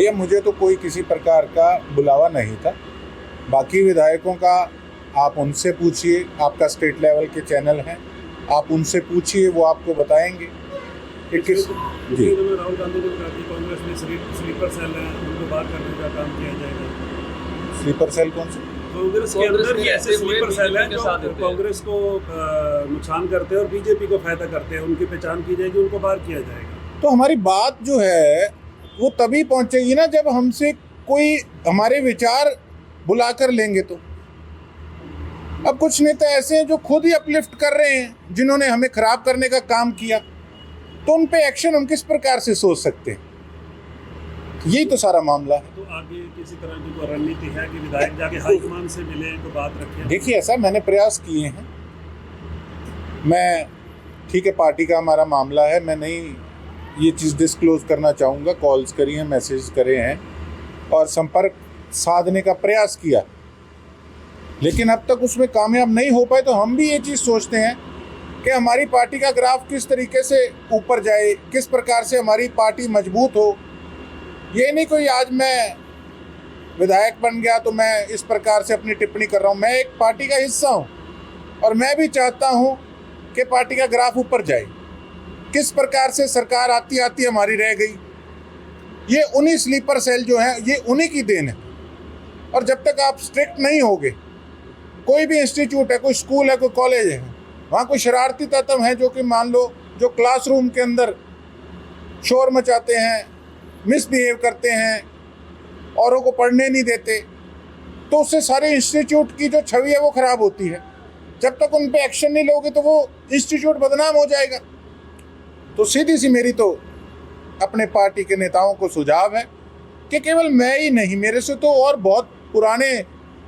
भैया मुझे तो कोई किसी प्रकार का बुलावा नहीं था। बाकी विधायकों का आप उनसे पूछिए, आपका स्टेट लेवल के चैनल हैं, आप उनसे पूछिए, वो आपको बताएंगे कि किस। जी, राहुल गांधी ने कहा कि कांग्रेस में स्लीपर सेल है, उनको बाहर करने का काम किया जाएगा। स्लीपर सेल कौन सा? कांग्रेस के अंदर भी ऐसे स्लीपर सेल हैं जो कांग्रेस को नुकसान करते हैं और बीजेपी को फायदा करते हैं, उनकी पहचान की जाएगी, उनको बाहर किया जाएगा। तो हमारी बात जो है वो तभी पहुंचेगी ना जब हमसे कोई हमारे विचार बुला कर लेंगे। तो अब कुछ नेता ऐसे हैं जो खुद ही अपलिफ्ट कर रहे हैं, जिन्होंने हमें खराब करने का काम किया, तो उन पे एक्शन हम किस प्रकार से सोच सकते हैं? यही तो सारा मामला है। तो आगे किसी तरह की कोई रणनीति है कि विधायक जाके हाईकमान से मिले, तो बात रखें? देखिए, ऐसा मैंने प्रयास किए हैं। मैं ठीक है, पार्टी का हमारा मामला है, मैं नहीं ये चीज़ डिस्क्लोज करना चाहूँगा। कॉल्स करी हैं, मैसेज करे हैं और संपर्क साधने का प्रयास किया, लेकिन अब तक उसमें कामयाब नहीं हो पाए। तो हम भी ये चीज़ सोचते हैं कि हमारी पार्टी का ग्राफ किस तरीके से ऊपर जाए, किस प्रकार से हमारी पार्टी मजबूत हो। ये नहीं कोई आज मैं विधायक बन गया तो मैं इस प्रकार से अपनी टिप्पणी कर रहा हूँ। मैं एक पार्टी का हिस्सा हूँ और मैं भी चाहता हूँ कि पार्टी का ग्राफ ऊपर जाए। किस प्रकार से सरकार आती आती हमारी रह गई, ये उन्हीं स्लीपर सेल जो हैं, ये उन्हीं की देन है। और जब तक आप स्ट्रिक्ट नहीं होगे, कोई भी इंस्टीट्यूट है, कोई स्कूल है, कोई कॉलेज है, वहाँ कोई शरारती तत्व हैं जो कि मान लो जो क्लासरूम के अंदर शोर मचाते हैं, मिसबिहेव करते हैं, औरों को पढ़ने नहीं देते, तो उससे सारे इंस्टीट्यूट की जो छवि है वो खराब होती है। जब तक उन पे एक्शन नहीं लोगे तो वो इंस्टीट्यूट बदनाम हो जाएगा। तो सीधी सी मेरी तो अपने पार्टी के नेताओं को सुझाव है कि केवल मैं ही नहीं, मेरे से तो और बहुत पुराने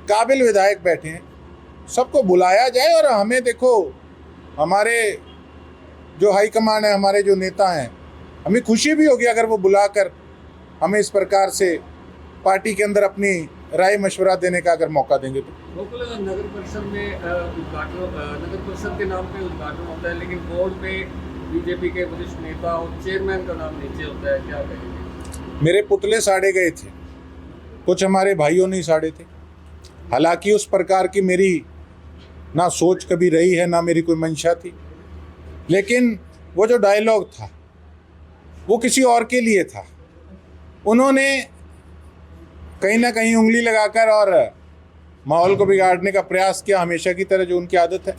काबिल विधायक बैठे हैं, सबको बुलाया जाए। और हमें देखो, हमारे जो हाईकमान है, हमारे जो नेता हैं, हमें खुशी भी होगी अगर वो बुलाकर हमें इस प्रकार से पार्टी के अंदर अपनी राय मशवरा देने का अगर मौका देंगे। तो नगर परिषद में नगर परिषद के नाम पे उद्घाटन होता है, लेकिन बोर्ड पे बीजेपी के वरिष्ठ नेता और चेयरमैन का नाम नीचे होता है, क्या कहेंगे? मेरे पुतले साड़े गए थे, कुछ हमारे भाइयों ने साड़े थे। हालांकि उस प्रकार की मेरी ना सोच कभी रही है, ना मेरी कोई मंशा थी, लेकिन वो जो डायलॉग था वो किसी और के लिए था। उन्होंने कहीं ना कहीं उंगली लगाकर और माहौल को बिगाड़ने का प्रयास किया, हमेशा की तरह जो उनकी आदत है।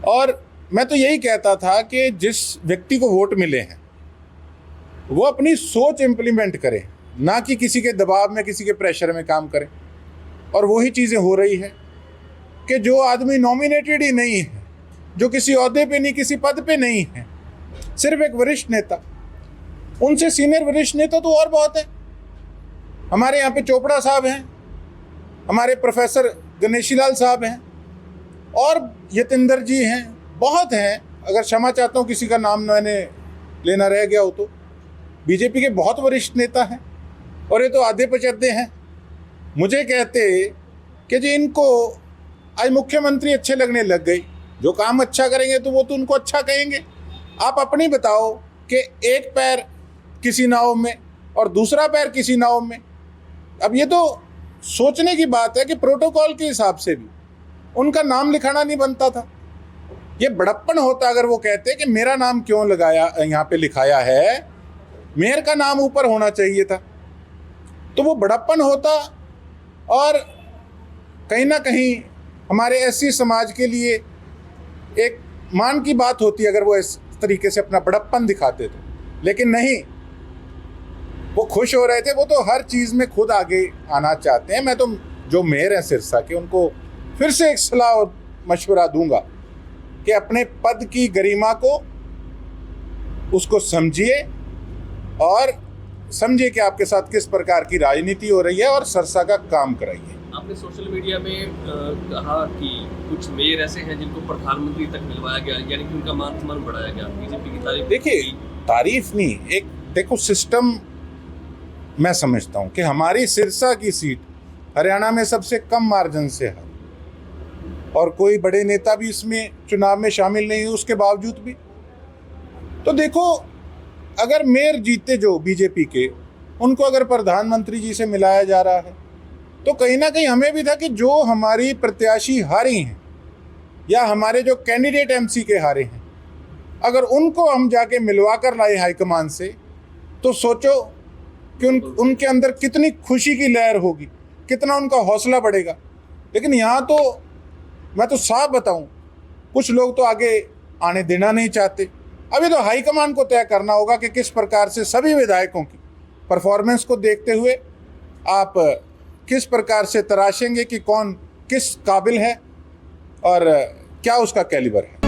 और मैं तो यही कहता था कि जिस व्यक्ति को वोट मिले हैं वो अपनी सोच इम्प्लीमेंट करे, ना कि किसी के दबाव में, किसी के प्रेशर में काम करे। और वही चीज़ें हो रही है कि जो आदमी नॉमिनेटेड ही नहीं है, जो किसी ओहदे पे नहीं, किसी पद पे नहीं है, सिर्फ एक वरिष्ठ नेता, उनसे सीनियर वरिष्ठ नेता तो और बहुत है। हमारे यहाँ पे चोपड़ा साहब हैं, हमारे प्रोफेसर गणेशी लाल साहब हैं, और यतेंद्र जी हैं, बहुत हैं। अगर क्षमा चाहता हूँ किसी का नाम मैंने लेना रह गया हो तो। बीजेपी के बहुत वरिष्ठ नेता हैं और ये तो आधे पचद्दे हैं। मुझे कहते कि जी इनको आज मुख्यमंत्री अच्छे लगने लग गई, जो काम अच्छा करेंगे तो वो तो उनको अच्छा कहेंगे। आप अपनी बताओ कि एक पैर किसी नाव में और दूसरा पैर किसी नाव में। अब ये तो सोचने की बात है कि प्रोटोकॉल के हिसाब से भी उनका नाम लिखाना नहीं बनता था। ये बड़प्पन होता अगर वो कहते कि मेरा नाम क्यों लगाया, यहाँ पे लिखाया है, मेयर का नाम ऊपर होना चाहिए था, तो वो बड़प्पन होता। और कहीं ना कहीं हमारे एससी समाज के लिए एक मान की बात होती अगर वो इस तरीके से अपना बड़प्पन दिखाते तो। लेकिन नहीं, वो खुश हो रहे थे, वो तो हर चीज़ में खुद आगे आना चाहते हैं। मैं तो जो मेयर हैं सिरसा के, उनको फिर से एक सलाह और मशवरा दूंगा कि अपने पद की गरिमा को, उसको समझिए और समझिए कि आपके साथ किस प्रकार की राजनीति हो रही है और सरसा का काम कराइए। आपने सोशल मीडिया में कहा कि कुछ मेयर ऐसे हैं जिनको प्रधानमंत्री तक मिलवाया गया, यानी कि उनका मान सम्मान बढ़ाया गया, बीजेपी की तारीफ। देखिए, तारीफ नहीं, एक देखो सिस्टम मैं समझता हूँ कि हमारी सिरसा की सीट हरियाणा में सबसे कम मार्जिन से है और कोई बड़े नेता भी इसमें चुनाव में शामिल नहीं है, उसके बावजूद भी। तो देखो, अगर मेयर जीते जो बीजेपी के, उनको अगर प्रधानमंत्री जी से मिलाया जा रहा है तो कहीं ना कहीं हमें भी था कि जो हमारी प्रत्याशी हारी हैं या हमारे जो कैंडिडेट एमसी के हारे हैं, अगर उनको हम जाके मिलवा कर लाए हाईकमान से, तो सोचो कि उनके अंदर कितनी खुशी की लहर होगी, कितना उनका हौसला बढ़ेगा। लेकिन यहाँ तो मैं तो साफ बताऊं, कुछ लोग तो आगे आने देना नहीं चाहते। अभी तो हाईकमान को तय करना होगा कि किस प्रकार से सभी विधायकों की परफॉर्मेंस को देखते हुए आप किस प्रकार से तराशेंगे कि कौन किस काबिल है और क्या उसका कैलिबर है।